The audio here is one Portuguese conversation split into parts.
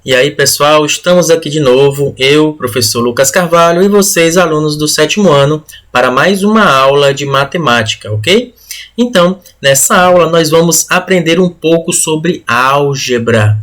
E aí, pessoal, estamos aqui de novo, eu, professor Lucas Carvalho, e vocês, alunos do 7º ano, para mais uma aula de matemática, ok? Então, nessa aula, nós vamos aprender um pouco sobre álgebra.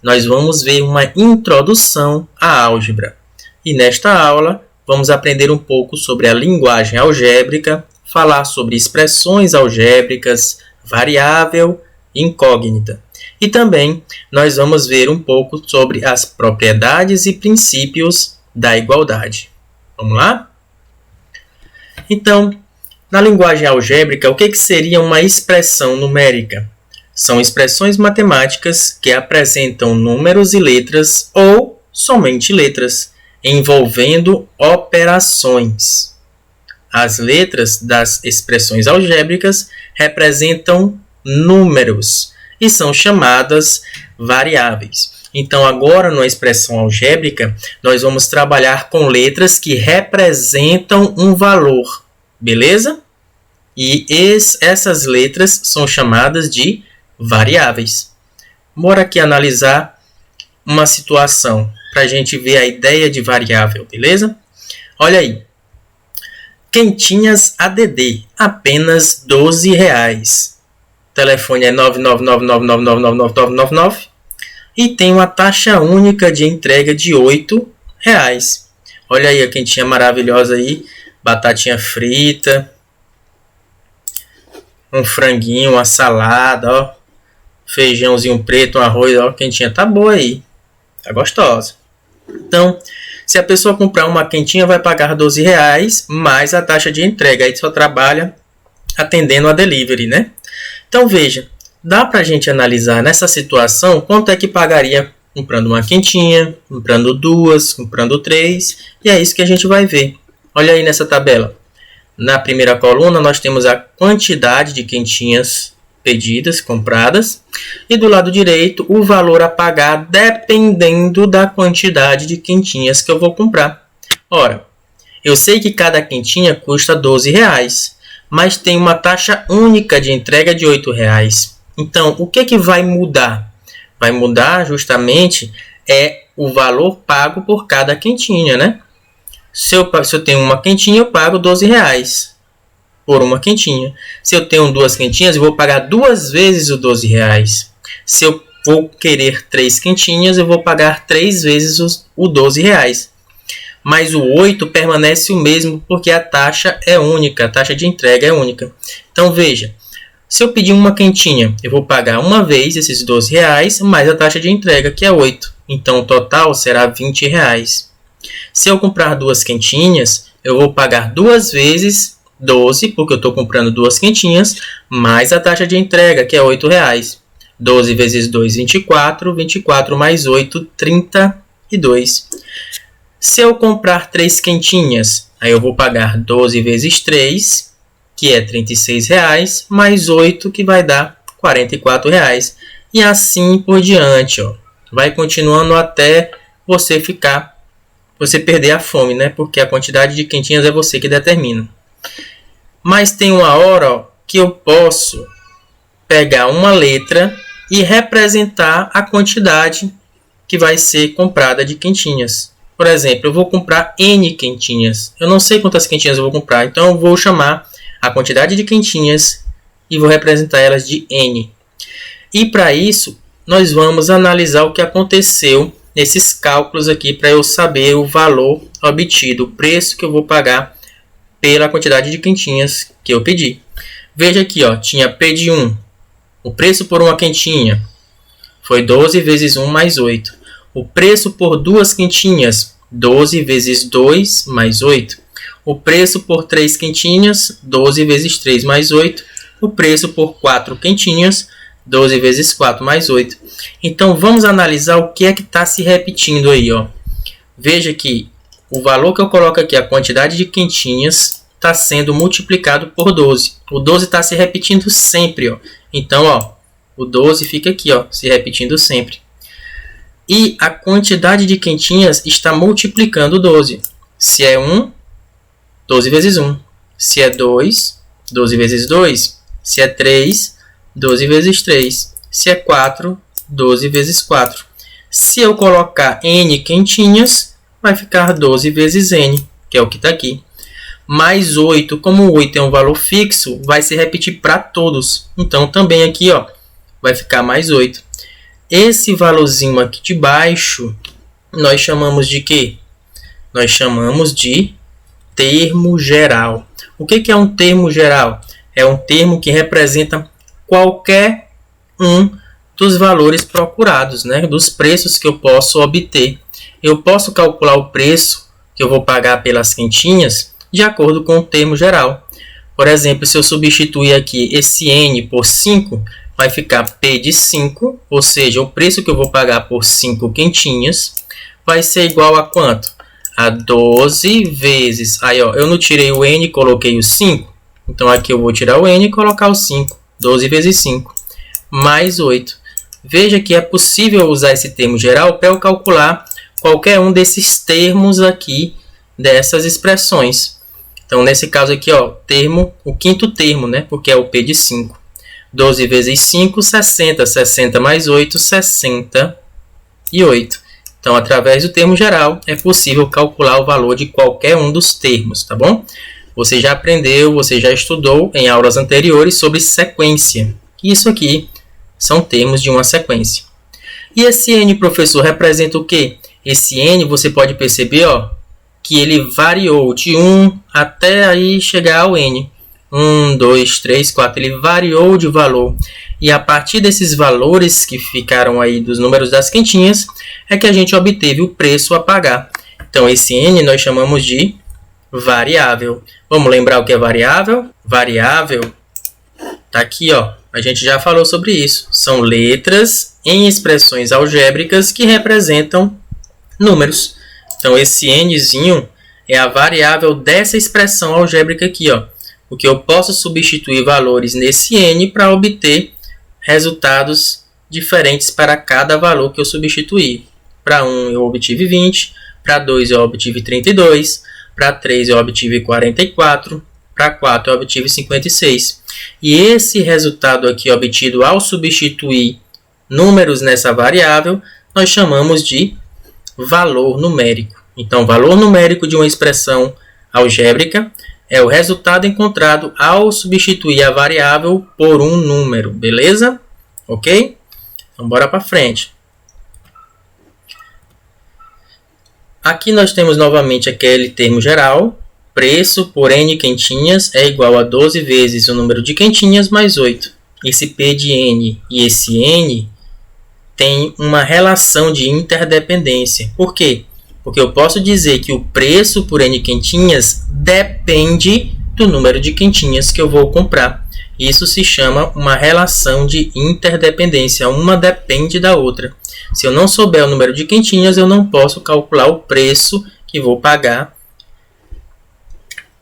Nós vamos ver uma introdução à álgebra. E nesta aula, vamos aprender um pouco sobre a linguagem algébrica, falar sobre expressões algébricas, variável e incógnita. E também nós vamos ver um pouco sobre as propriedades e princípios da igualdade. Vamos lá? Então, na linguagem algébrica, o que seria uma expressão numérica? São expressões matemáticas que apresentam números e letras ou somente letras, envolvendo operações. As letras das expressões algébricas representam números e são chamadas variáveis. Então, agora, numa expressão algébrica, nós vamos trabalhar com letras que representam um valor, beleza? E essas letras são chamadas de variáveis. Bora aqui analisar uma situação para a gente ver a ideia de variável, beleza? Olha aí. Quentinhas ADD, apenas R$12. Telefone é 999999999 e tem uma taxa única de entrega de R$8. Olha aí a quentinha maravilhosa aí, batatinha frita, um franguinho, uma salada, ó, feijãozinho preto, um arroz, ó, quentinha tá boa aí, tá gostosa. Então, se a pessoa comprar uma quentinha, vai pagar R$12 mais a taxa de entrega, aí só trabalha atendendo a delivery, né? Então, veja, dá para a gente analisar nessa situação quanto é que pagaria comprando uma quentinha, comprando duas, comprando três, e é isso que a gente vai ver. Olha aí nessa tabela. Na primeira coluna, nós temos a quantidade de quentinhas pedidas, compradas, e do lado direito, o valor a pagar dependendo da quantidade de quentinhas que eu vou comprar. Ora, eu sei que cada quentinha custa R$12, mas tem uma taxa única de entrega de R$8. Então, o que vai mudar? Vai mudar justamente o valor pago por cada quentinha, né? Se eu tenho uma quentinha, eu pago R$12 por uma quentinha. Se eu tenho duas quentinhas, eu vou pagar duas vezes o R$12. Se eu vou querer três quentinhas, eu vou pagar três vezes o R$12. Mas o 8 permanece o mesmo porque a taxa é única, a taxa de entrega é única. Então, veja, se eu pedir uma quentinha, eu vou pagar uma vez esses R$12 mais a taxa de entrega, que é 8. Então, o total será R$20. Se eu comprar duas quentinhas, eu vou pagar duas vezes 12, porque eu estou comprando duas quentinhas, mais a taxa de entrega, que é R$8. 12 vezes 2, 24. 24 mais 8, 32. Se eu comprar 3 quentinhas, aí eu vou pagar 12 vezes 3, que é R$36, mais 8, que vai dar R$44. E assim por diante, ó. Vai continuando até você perder a fome, né? Porque a quantidade de quentinhas é você que determina. Mas tem uma hora, ó, que eu posso pegar uma letra e representar a quantidade que vai ser comprada de quentinhas. Por exemplo, eu vou comprar N quentinhas. Eu não sei quantas quentinhas eu vou comprar, então eu vou chamar a quantidade de quentinhas e vou representar elas de N. E para isso, nós vamos analisar o que aconteceu nesses cálculos aqui para eu saber o valor obtido, o preço que eu vou pagar pela quantidade de quentinhas que eu pedi. Veja aqui, ó, tinha P de 1. O preço por uma quentinha foi 12 vezes 1 mais 8. O preço por duas quentinhas, 12 vezes 2 mais 8. O preço por 3 quentinhas, 12 vezes 3 mais 8. O preço por 4 quentinhas, 12 vezes 4 mais 8. Então, vamos analisar o que é que está se repetindo aí, ó. Veja que o valor que eu coloco aqui, a quantidade de quentinhas, está sendo multiplicado por 12. O 12 está se repetindo sempre, ó. Então, ó, o 12 fica aqui, ó, se repetindo sempre. E a quantidade de quentinhas está multiplicando 12. Se é 1, 12 vezes 1. Se é 2, 12 vezes 2. Se é 3, 12 vezes 3. Se é 4, 12 vezes 4. Se eu colocar N quentinhas, vai ficar 12 vezes N, que é o que está aqui. Mais 8, como o 8 é um valor fixo, vai se repetir para todos. Então, também aqui ó, vai ficar mais 8. Esse valorzinho aqui de baixo, nós chamamos de quê? Nós chamamos de termo geral. O que é um termo geral? É um termo que representa qualquer um dos valores procurados, né? Dos preços que eu posso obter. Eu posso calcular o preço que eu vou pagar pelas quentinhas de acordo com o termo geral. Por exemplo, se eu substituir aqui esse N por 5, vai ficar P de 5, ou seja, o preço que eu vou pagar por 5 quentinhas vai ser igual a quanto? A 12 vezes... Aí, ó, eu não tirei o N e coloquei o 5. Então, aqui eu vou tirar o N e colocar o 5. 12 vezes 5. Mais 8. Veja que é possível usar esse termo geral para eu calcular qualquer um desses termos aqui, dessas expressões. Então, nesse caso aqui, ó, o quinto termo, né? Porque é o P de 5. 12 vezes 5, 60. 60 mais 8, 68. Então, através do termo geral, é possível calcular o valor de qualquer um dos termos, tá bom? Você já aprendeu, você já estudou em aulas anteriores sobre sequência. Isso aqui são termos de uma sequência. E esse N, professor, representa o quê? Esse N, você pode perceber, ó, que ele variou de 1 até aí chegar ao N. 1, 2, 3, 4. Ele variou de valor. E a partir desses valores que ficaram aí dos números das quentinhas, é que a gente obteve o preço a pagar. Então, esse N nós chamamos de variável. Vamos lembrar o que é variável? Variável está aqui, ó. A gente já falou sobre isso. São letras em expressões algébricas que representam números. Então, esse Nzinho é a variável dessa expressão algébrica aqui, ó. Porque eu posso substituir valores nesse N para obter resultados diferentes para cada valor que eu substituir. Para 1 eu obtive 20, para 2 eu obtive 32, para 3 eu obtive 44, para 4 eu obtive 56. E esse resultado aqui obtido ao substituir números nessa variável, nós chamamos de valor numérico. Então, valor numérico de uma expressão algébrica é o resultado encontrado ao substituir a variável por um número, beleza? Ok? Então, bora para frente. Aqui nós temos novamente aquele termo geral. Preço por N quentinhas é igual a 12 vezes o número de quentinhas mais 8. Esse P de N e esse N tem uma relação de interdependência. Por quê? Porque eu posso dizer que o preço por N quentinhas depende do número de quentinhas que eu vou comprar. Isso se chama uma relação de interdependência. Uma depende da outra. Se eu não souber o número de quentinhas, eu não posso calcular o preço que vou pagar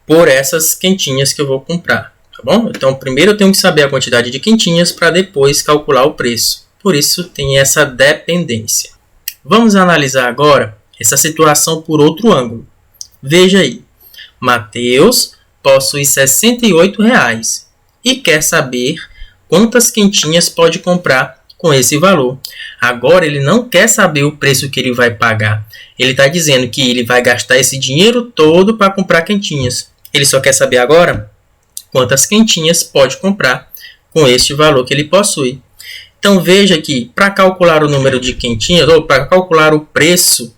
por essas quentinhas que eu vou comprar. Tá bom? Então, primeiro eu tenho que saber a quantidade de quentinhas para depois calcular o preço. Por isso, tem essa dependência. Vamos analisar agora essa situação por outro ângulo. Veja aí. Mateus possui R$ 68 e quer saber quantas quentinhas pode comprar com esse valor. Agora ele não quer saber o preço que ele vai pagar. Ele está dizendo que ele vai gastar esse dinheiro todo para comprar quentinhas. Ele só quer saber agora quantas quentinhas pode comprar com este valor que ele possui. Então veja que para calcular o número de quentinhas, ou para calcular o preço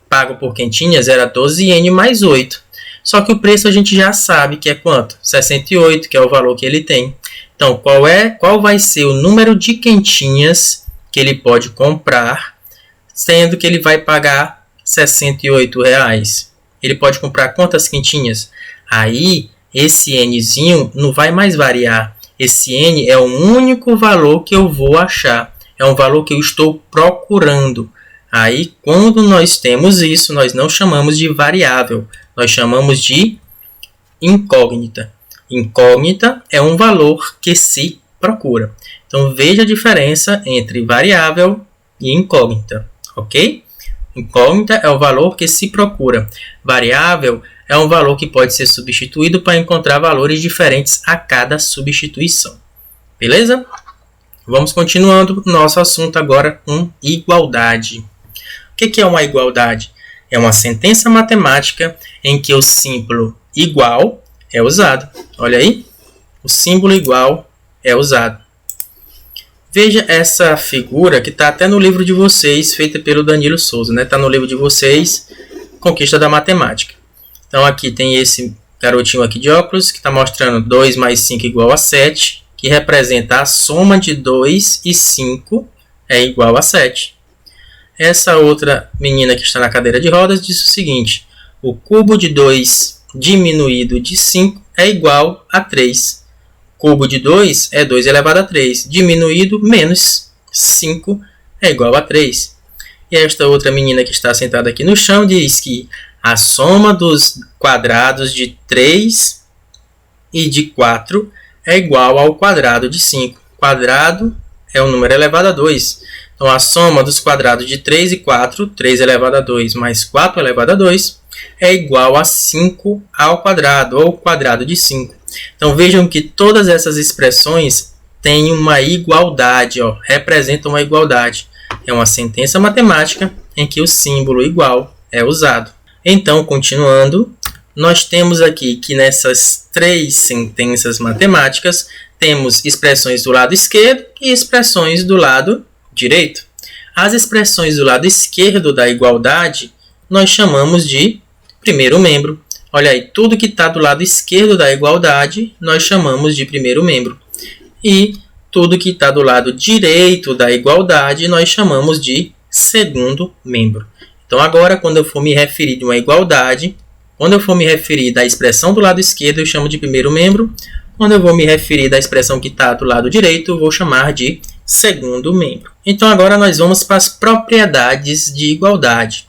pago por quentinhas, era 12N mais 8. Só que o preço a gente já sabe que é quanto? 68, que é o valor que ele tem. Então, qual vai ser o número de quentinhas que ele pode comprar, sendo que ele vai pagar R$ 68? Ele pode comprar quantas quentinhas? Aí, esse Nzinho não vai mais variar. Esse N é o único valor que eu vou achar. É um valor que eu estou procurando. Aí, quando nós temos isso, nós não chamamos de variável. Nós chamamos de incógnita. Incógnita é um valor que se procura. Então, veja a diferença entre variável e incógnita, ok? Incógnita é o valor que se procura. Variável é um valor que pode ser substituído para encontrar valores diferentes a cada substituição. Beleza? Vamos continuando nosso assunto agora com igualdade. O que é uma igualdade? É uma sentença matemática em que o símbolo igual é usado. Olha aí, o símbolo igual é usado. Veja essa figura que está até no livro de vocês, feita pelo Danilo Souza, né? Está no livro de vocês, Conquista da Matemática. Então aqui tem esse garotinho aqui de óculos, que está mostrando 2 mais 5 igual a 7, que representa a soma de 2 e 5 é igual a 7. Essa outra menina que está na cadeira de rodas diz o seguinte: o cubo de 2 diminuído de 5 é igual a 3. Cubo de 2 é 2 elevado a 3. Diminuído menos 5 é igual a 3. E esta outra menina que está sentada aqui no chão diz que a soma dos quadrados de 3 e de 4 é igual ao quadrado de 5. Quadrado é um número elevado a 2. Então, a soma dos quadrados de 3 e 4, 3 elevado a 2 mais 4 elevado a 2, é igual a 5 ao quadrado, ou quadrado de 5. Então, vejam que todas essas expressões têm uma igualdade, ó, representam uma igualdade. É uma sentença matemática em que o símbolo igual é usado. Então, continuando, nós temos aqui que nessas 3 sentenças matemáticas, temos expressões do lado esquerdo e expressões do lado direito. As expressões do lado esquerdo da igualdade nós chamamos de primeiro membro. Olha aí, tudo que está do lado esquerdo da igualdade nós chamamos de primeiro membro. E tudo que está do lado direito da igualdade nós chamamos de segundo membro. Então agora, quando eu for me referir de uma igualdade, quando eu for me referir da expressão do lado esquerdo, eu chamo de primeiro membro. Quando eu vou me referir da expressão que está do lado direito, eu vou chamar de segundo membro. Então agora nós vamos para as propriedades de igualdade.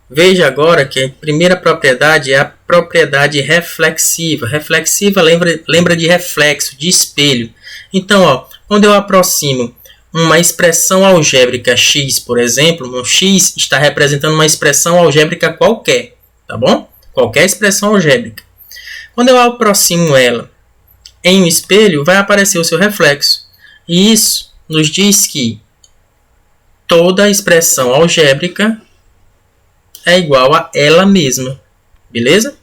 Veja agora que a primeira propriedade é a propriedade reflexiva. Reflexiva lembra de reflexo, de espelho. Então, ó, quando eu aproximo uma expressão algébrica x, por exemplo, um x está representando uma expressão algébrica qualquer, tá bom? Qualquer expressão algébrica. Quando eu aproximo ela em um espelho, vai aparecer o seu reflexo. E isso nos diz que toda expressão algébrica é igual a ela mesma. Beleza?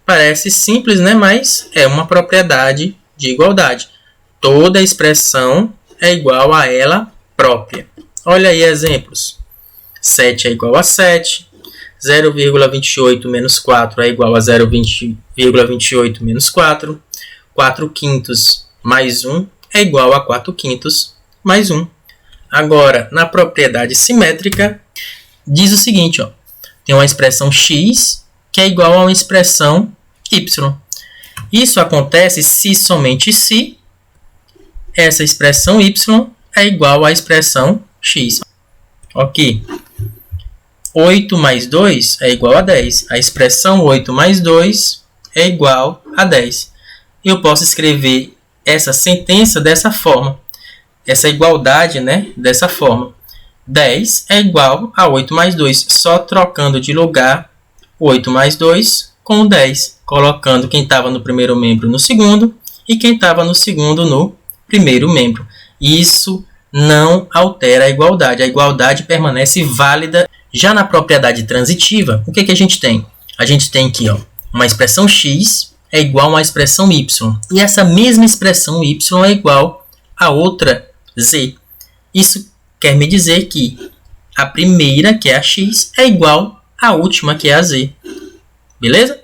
Parece simples, né? Mas é uma propriedade de igualdade. Toda expressão é igual a ela própria. Olha aí exemplos. 7 é igual a 7. 0,28 menos 4 é igual a 0,28 menos 4. 4 quintos mais 1 é igual a 4 quintos mais 1. Agora, na propriedade simétrica, diz o seguinte, ó, tem uma expressão x que é igual a uma expressão y. Isso acontece se somente se essa expressão y é igual à expressão x. Ok. 8 mais 2 é igual a 10. A expressão 8 mais 2 é igual a 10. Eu posso escrever essa sentença dessa forma. Essa igualdade, né, dessa forma. 10 é igual a 8 mais 2. Só trocando de lugar 8 mais 2 com 10. Colocando quem estava no primeiro membro no segundo e quem estava no segundo no primeiro membro. Isso não altera a igualdade. A igualdade permanece válida. Já na propriedade transitiva, o que a gente tem? A gente tem aqui, ó, uma expressão x é igual a uma expressão y. E essa mesma expressão y é igual a outra z. Isso quer me dizer que a primeira, que é a x, é igual à última, que é a z. Beleza?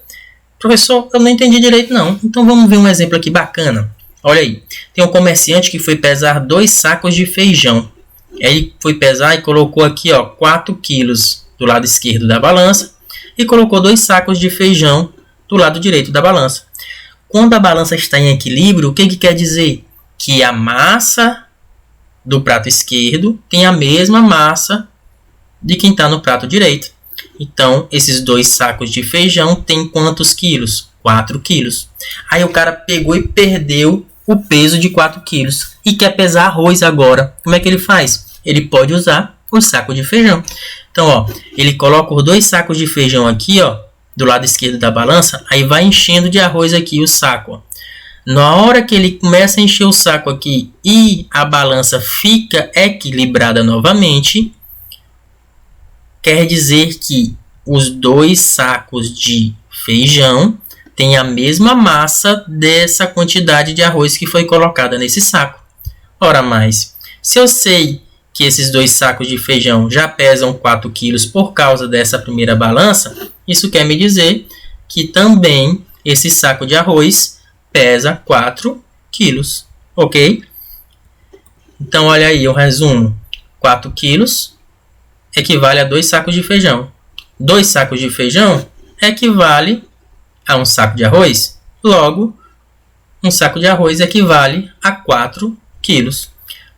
Professor, eu não entendi direito não. Então vamos ver um exemplo aqui bacana. Olha aí. Tem um comerciante que foi pesar 2 sacos de feijão. Ele foi pesar e colocou aqui, ó, 4 quilos do lado esquerdo da balança e colocou 2 sacos de feijão do lado direito da balança. Quando a balança está em equilíbrio, o que quer dizer? Que a massa do prato esquerdo tem a mesma massa de quem está no prato direito. Então, esses 2 sacos de feijão têm quantos quilos? 4 quilos. Aí o cara pegou e perdeu o peso de 4 quilos e quer pesar arroz agora. Como é que ele faz? Ele pode usar o saco de feijão. Então, ó, ele coloca os 2 sacos de feijão aqui, ó, do lado esquerdo da balança, aí vai enchendo de arroz aqui o saco, ó. Na hora que ele começa a encher o saco aqui e a balança fica equilibrada novamente, quer dizer que os 2 sacos de feijão têm a mesma massa dessa quantidade de arroz que foi colocada nesse saco. Ora mais, se eu sei que esses 2 sacos de feijão já pesam 4 quilos por causa dessa primeira balança, isso quer me dizer que também esse saco de arroz pesa 4 quilos, ok? Então, olha aí o resumo. 4 quilos equivale a 2 sacos de feijão. 2 sacos de feijão equivale a um saco de arroz. Logo, um saco de arroz equivale a 4 quilos.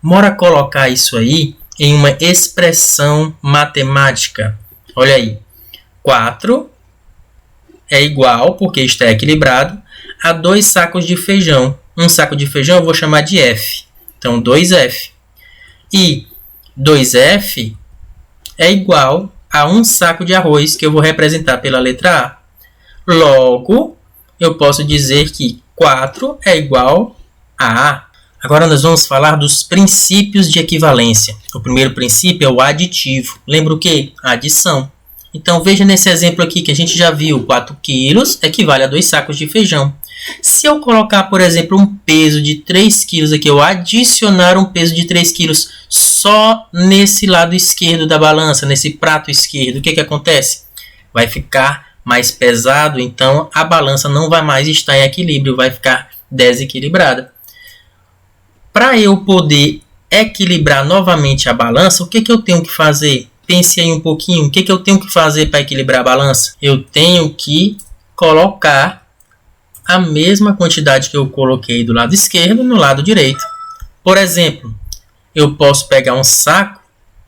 Bora colocar isso aí em uma expressão matemática. Olha aí. 4 é igual, porque está equilibrado, a 2 sacos de feijão. Um saco de feijão eu vou chamar de F. Então, 2F. E 2F é igual a um saco de arroz, que eu vou representar pela letra A. Logo, eu posso dizer que 4 é igual a A. Agora nós vamos falar dos princípios de equivalência. O primeiro princípio é o aditivo. Lembra o quê? A adição. Então, veja nesse exemplo aqui que a gente já viu. 4 quilos equivale a 2 sacos de feijão. Se eu colocar, por exemplo, um peso de 3 quilos aqui, eu adicionar um peso de 3 quilos só nesse lado esquerdo da balança, nesse prato esquerdo, o que acontece? Vai ficar mais pesado, então a balança não vai mais estar em equilíbrio, vai ficar desequilibrada. Para eu poder equilibrar novamente a balança, o que eu tenho que fazer? Pense aí um pouquinho, o que eu tenho que fazer para equilibrar a balança? Eu tenho que colocar a mesma quantidade que eu coloquei do lado esquerdo no lado direito. Por exemplo, eu posso pegar um saco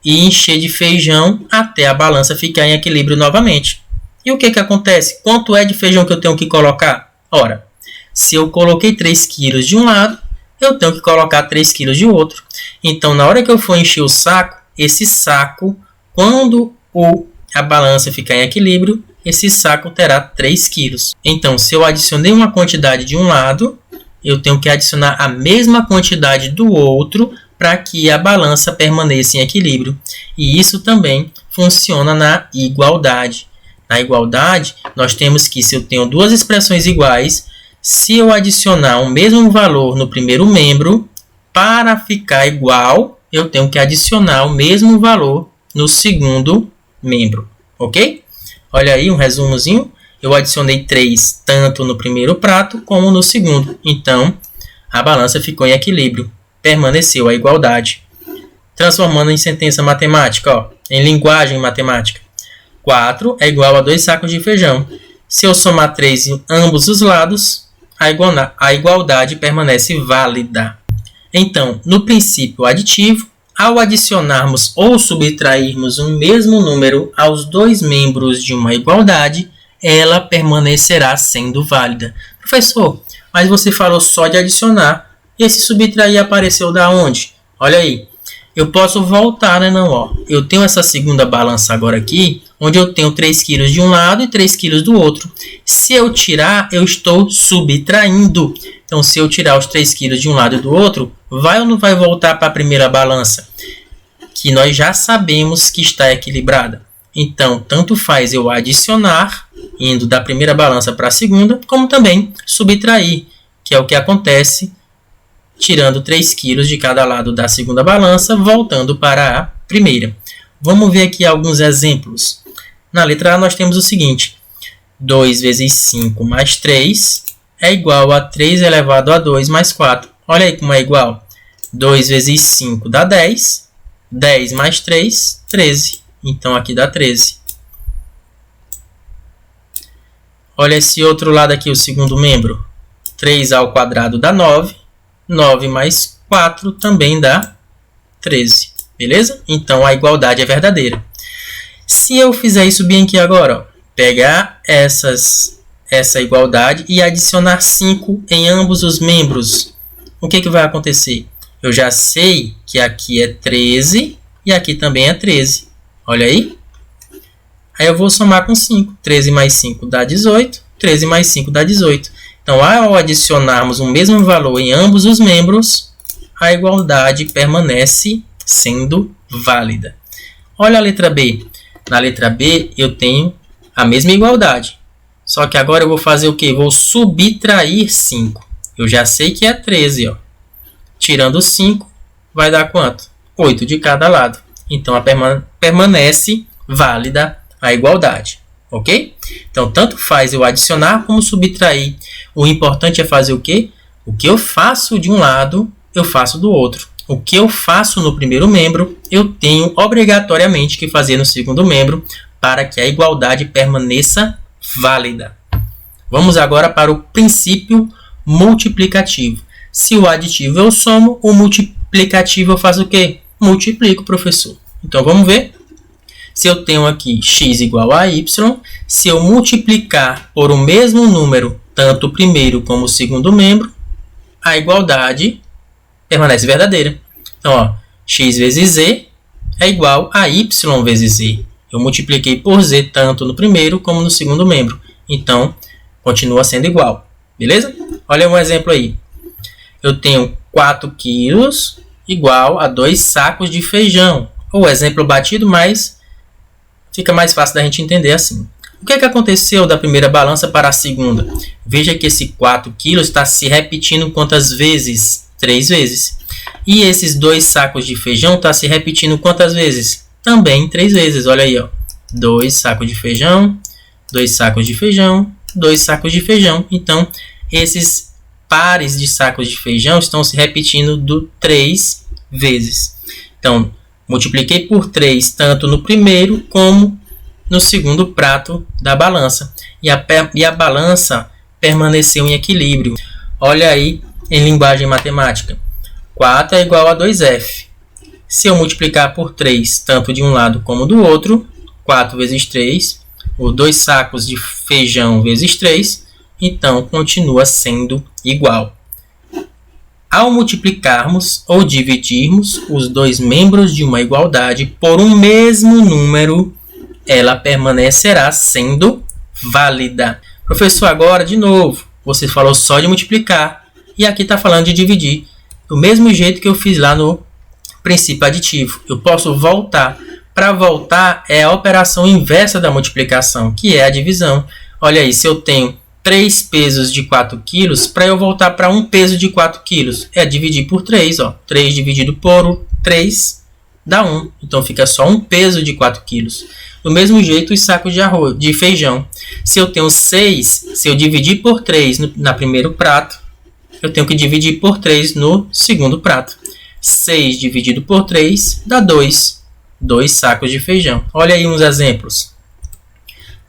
e encher de feijão até a balança ficar em equilíbrio novamente. E o que acontece? Quanto é de feijão que eu tenho que colocar? Ora, se eu coloquei 3 quilos de um lado, eu tenho que colocar 3 quilos de outro. Então, na hora que eu for encher o saco, esse saco, quando a balança ficar em equilíbrio, esse saco terá 3 quilos. Então, se eu adicionei uma quantidade de um lado, eu tenho que adicionar a mesma quantidade do outro para que a balança permaneça em equilíbrio. E isso também funciona na igualdade. Na igualdade, nós temos que, se eu tenho 2 expressões iguais, se eu adicionar o mesmo valor no primeiro membro, para ficar igual, eu tenho que adicionar o mesmo valor no segundo membro, ok? Olha aí um resumozinho. Eu adicionei 3 tanto no primeiro prato como no segundo. Então, a balança ficou em equilíbrio. Permaneceu a igualdade. Transformando em sentença matemática, ó, em linguagem matemática. 4 é igual a 2 sacos de feijão. Se eu somar 3 em ambos os lados, a igualdade permanece válida. Então, no princípio aditivo, ao adicionarmos ou subtrairmos um mesmo número aos 2 membros de uma igualdade, ela permanecerá sendo válida. Professor, mas você falou só de adicionar, e esse subtrair apareceu da onde? Olha aí, eu posso voltar, né? Não, ó. Eu tenho essa segunda balança agora aqui, onde eu tenho 3 quilos de um lado e 3 quilos do outro. Se eu tirar, eu estou subtraindo. Então, se eu tirar os 3 quilos de um lado e do outro, vai ou não vai voltar para a primeira balança? Que nós já sabemos que está equilibrada. Então, tanto faz eu adicionar, indo da primeira balança para a segunda, como também subtrair, que é o que acontece tirando 3 quilos de cada lado da segunda balança, voltando para a primeira. Vamos ver aqui alguns exemplos. Na letra A nós temos o seguinte: 2 vezes 5 mais 3 é igual a 3 elevado a 2 mais 4. Olha aí como é igual. 2 vezes 5 dá 10. 10 mais 3, 13. Então, aqui dá 13. Olha esse outro lado aqui, o segundo membro. 3 ao quadrado dá 9. 9 mais 4 também dá 13. Beleza? Então, a igualdade é verdadeira. Se eu fizer isso bem aqui agora, ó, pegar essa igualdade e adicionar 5 em ambos os membros, o que vai acontecer? Eu já sei que aqui é 13 e aqui também é 13. Olha aí. Aí eu vou somar com 5. 13 mais 5 dá 18. 13 mais 5 dá 18. Então, ao adicionarmos o mesmo valor em ambos os membros, a igualdade permanece sendo válida. Olha a letra B. Na letra B, eu tenho a mesma igualdade. Só que agora eu vou fazer o quê? Vou subtrair 5. Eu já sei que é 13. Ó. Tirando 5, vai dar quanto? 8 de cada lado. Então, permanece válida a igualdade. Ok? Então, tanto faz eu adicionar como subtrair. O importante é fazer o quê? O que eu faço de um lado, eu faço do outro. O que eu faço no primeiro membro, eu tenho obrigatoriamente que fazer no segundo membro para que a igualdade permaneça válida. Vamos agora para o princípio multiplicativo. Se o aditivo eu somo, o multiplicativo eu faço o quê? Multiplico, professor. Então, vamos ver. Se eu tenho aqui x igual a y, se eu multiplicar por o mesmo número, tanto o primeiro como o segundo membro, a igualdade permanece verdadeira. Então, ó, x vezes z é igual a y vezes z. Eu multipliquei por z tanto no primeiro como no segundo membro. Então, continua sendo igual. Beleza? Olha um exemplo aí. Eu tenho 4 quilos igual a 2 sacos de feijão. O exemplo batido, mas fica mais fácil da gente entender assim. O que aconteceu da primeira balança para a segunda? Veja que esse 4 quilos está se repetindo quantas vezes? 3 vezes. E esses 2 sacos de feijão estão se repetindo quantas vezes? Também 3 vezes. Olha aí, ó. 2 sacos de feijão, 2 sacos de feijão, 2 sacos de feijão. Então, esses pares de sacos de feijão estão se repetindo 3 vezes. Então, multipliquei por 3 tanto no primeiro como no segundo prato da balança. E a balança permaneceu em equilíbrio. Olha aí em linguagem matemática. 4 é igual a 2f. Se eu multiplicar por 3 tanto de um lado como do outro, 4 vezes 3, ou 2 sacos de feijão vezes 3, então continua sendo igual. Ao multiplicarmos ou dividirmos os dois membros de uma igualdade por um mesmo número, ela permanecerá sendo válida. Professor, agora de novo, você falou só de multiplicar e aqui está falando de dividir. Do mesmo jeito que eu fiz lá no princípio aditivo. Eu posso voltar. Para voltar é a operação inversa da multiplicação, que é a divisão. Olha aí, se eu tenho 3 pesos de 4 quilos, para eu voltar para 1 peso de 4 quilos, é dividir por 3. Ó. 3 dividido por 3 dá 1. Então fica só 1 peso de 4 quilos. Do mesmo jeito, os sacos de feijão. Se eu tenho 6, se eu dividir por 3 no primeiro prato, eu tenho que dividir por 3 no segundo prato. 6 dividido por 3 dá 2. 2 sacos de feijão. Olha aí uns exemplos.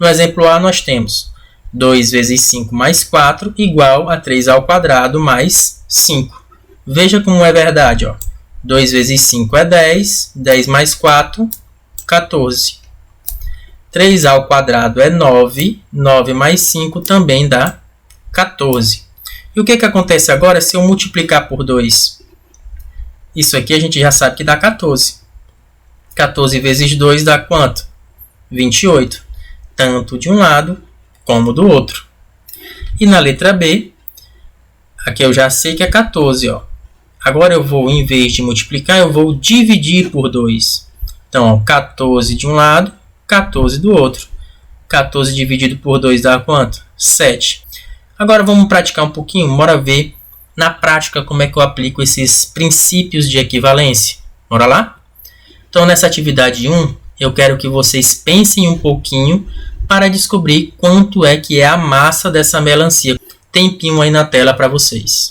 No exemplo A, nós temos 2 vezes 5 mais 4 igual a 3 ao quadrado mais 5. Veja como é verdade. Ó. 2 vezes 5 é 10. 10 mais 4, 14. 3 ao quadrado é 9. 9 mais 5 também dá 14. E o que acontece agora se eu multiplicar por 2? Isso aqui a gente já sabe que dá 14. 14 vezes 2 dá quanto? 28. Tanto de um lado como do outro. E na letra B, aqui eu já sei que é 14. Ó. Agora eu vou, em vez de multiplicar, eu vou dividir por 2. Então, ó, 14 de um lado, 14 do outro. 14 dividido por 2 dá quanto? 7. Agora vamos praticar um pouquinho, bora ver na prática como é que eu aplico esses princípios de equivalência. Bora lá? Então, nessa atividade 1, eu quero que vocês pensem um pouquinho para descobrir quanto é que é a massa dessa melancia. Tempinho aí na tela para vocês.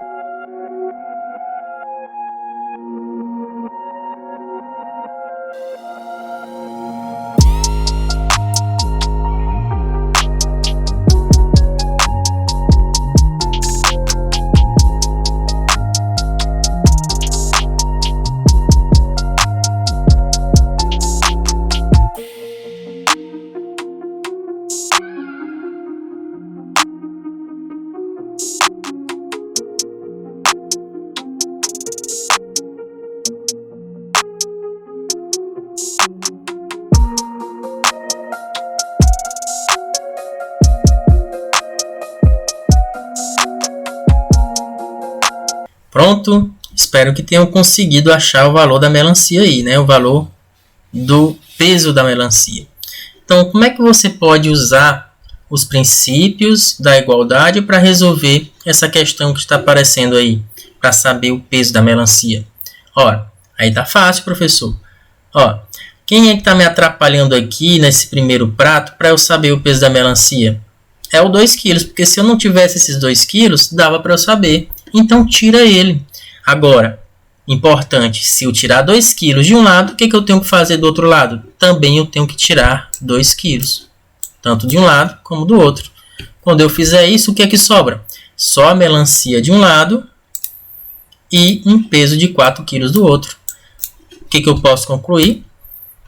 Pronto? Espero que tenham conseguido achar o valor da melancia aí, né? O valor do peso da melancia. Então, como é que você pode usar os princípios da igualdade para resolver essa questão que está aparecendo aí, para saber o peso da melancia? Ó, aí tá fácil, professor. Ó, quem é que está me atrapalhando aqui nesse primeiro prato para eu saber o peso da melancia? É o 2 quilos, porque se eu não tivesse esses 2 quilos, dava para eu saber. Então, tira ele. Agora, importante, se eu tirar 2 quilos de um lado, o que eu tenho que fazer do outro lado? Também eu tenho que tirar 2 quilos. Tanto de um lado como do outro. Quando eu fizer isso, o que é que sobra? Só a melancia de um lado e um peso de 4 quilos do outro. O que eu posso concluir?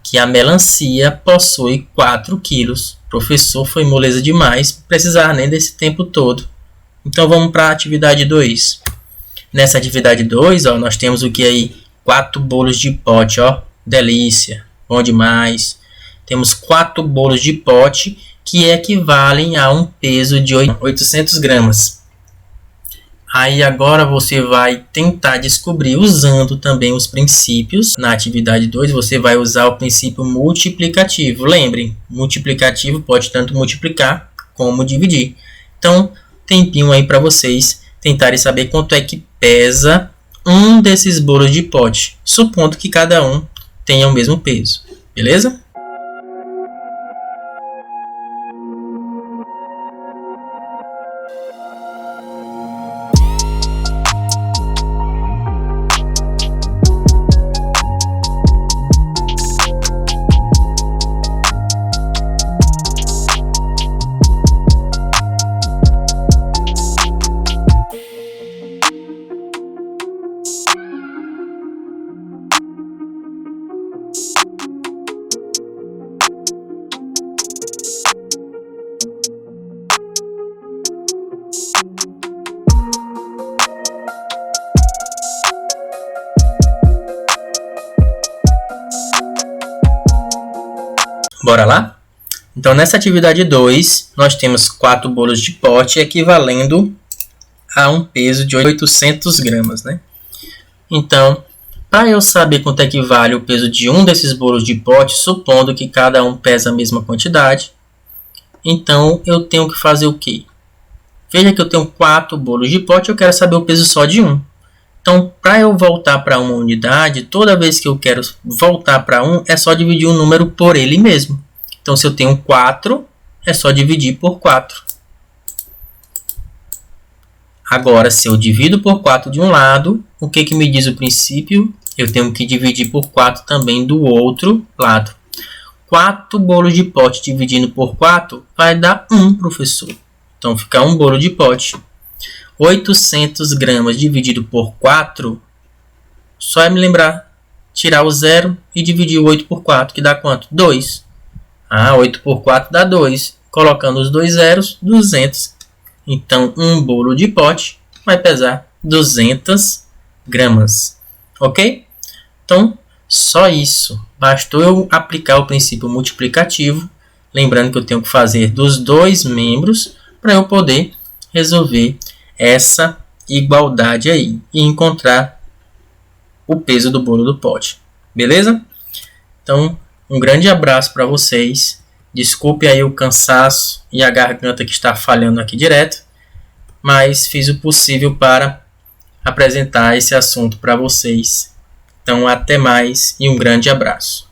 Que a melancia possui 4 quilos. Professor, foi moleza demais, não precisar nem desse tempo todo. Então vamos para a atividade 2. Nessa atividade 2, ó, nós temos o que aí? 4 bolos de pote, ó. Delícia, bom demais. Temos 4 bolos de pote que equivalem a um peso de 800 gramas. Aí agora você vai tentar descobrir usando também os princípios. Na atividade 2 você vai usar o princípio multiplicativo. Lembrem, multiplicativo pode tanto multiplicar como dividir. Então, tempinho aí para vocês tentarem saber quanto é que pesa um desses bolos de pote, supondo que cada um tenha o mesmo peso. Beleza? Bora lá? Então, nessa atividade 2, nós temos 4 bolos de pote equivalendo a um peso de 800 gramas, né? Então, para eu saber quanto equivale o peso de um desses bolos de pote, supondo que cada um pesa a mesma quantidade, então eu tenho que fazer o quê? Veja que eu tenho 4 bolos de pote, eu quero saber o peso só de um. Então, para eu voltar para uma unidade, toda vez que eu quero voltar para 1, é só dividir um número por ele mesmo. Então, se eu tenho 4, é só dividir por 4. Agora, se eu divido por 4 de um lado, o que me diz o princípio? Eu tenho que dividir por 4 também do outro lado. 4 bolos de pote dividindo por 4 vai dar 1, professor. Então, fica um bolo de pote. 800 gramas dividido por 4, só é me lembrar, tirar o 0 e dividir o 8 por 4, que dá quanto? 2. 8 por 4 dá 2. Colocando os 2 zeros, 200. Então, um bolo de pote vai pesar 200 gramas. Ok? Então, só isso. Bastou eu aplicar o princípio multiplicativo. Lembrando que eu tenho que fazer dos 2 membros para eu poder resolver essa igualdade aí e encontrar o peso do bolo do pote. Beleza? Então, um grande abraço para vocês. Desculpe aí o cansaço e a garganta que está falhando aqui direto, mas fiz o possível para apresentar esse assunto para vocês. Então, até mais e um grande abraço.